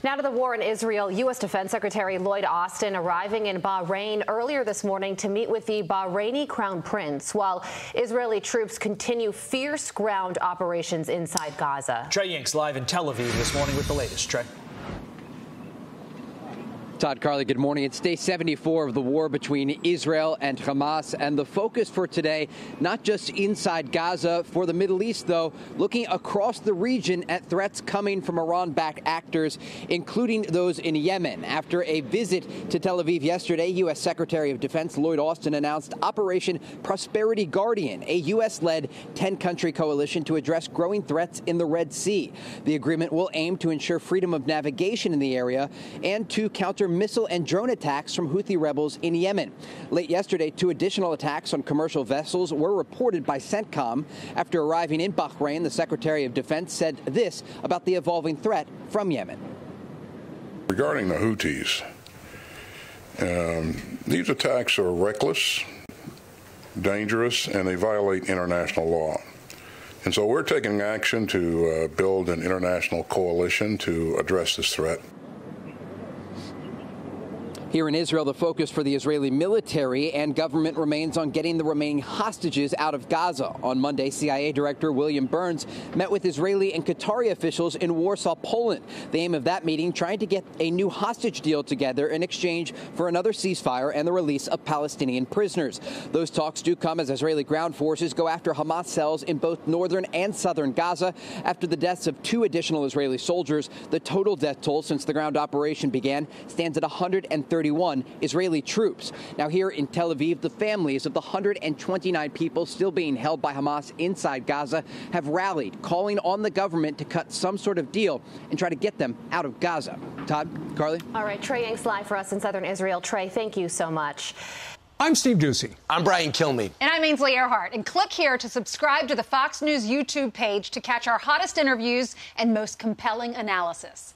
Now to the war in Israel. U.S. Defense Secretary Lloyd Austin arriving in Bahrain earlier this morning to meet with the Bahraini Crown Prince, while Israeli troops continue fierce ground operations inside Gaza. Trey Yingst live in Tel Aviv this morning with the latest. Trey. Todd, Carly, good morning. It's day 74 of the war between Israel and Hamas, and the focus for today, not just inside Gaza, for the Middle East, though, looking across the region at threats coming from Iran-backed actors, including those in Yemen. After a visit to Tel Aviv yesterday, U.S. Secretary of Defense Lloyd Austin announced Operation Prosperity Guardian, a U.S.-led 10-country coalition to address growing threats in the Red Sea. The agreement will aim to ensure freedom of navigation in the area and to counter missile and drone attacks from Houthi rebels in Yemen. Late yesterday, 2 additional attacks on commercial vessels were reported by CENTCOM. After arriving in Bahrain, the Secretary of Defense said this about the evolving threat from Yemen. Regarding the Houthis, these attacks are reckless, dangerous, and they violate international law. And so we're taking action to build an international coalition to address this threat. Here in Israel, the focus for the Israeli military and government remains on getting the remaining hostages out of Gaza. On Monday, CIA Director William Burns met with Israeli and Qatari officials in Warsaw, Poland. The aim of that meeting, trying to get a new hostage deal together in exchange for another ceasefire and the release of Palestinian prisoners. Those talks do come as Israeli ground forces go after Hamas cells in both northern and southern Gaza. After the deaths of 2 additional Israeli soldiers, the total death toll since the ground operation began stands at 131 Israeli troops. Now here in Tel Aviv, the families of the 129 people still being held by Hamas inside Gaza have rallied, calling on the government to cut some sort of deal and try to get them out of Gaza. Todd, Carly? All right, Trey Yingst live for us in southern Israel. Trey, thank you so much. I'm Steve Ducey. I'm Brian Kilmeade. And I'm Ainsley Earhart. And click here to subscribe to the Fox News YouTube page to catch our hottest interviews and most compelling analysis.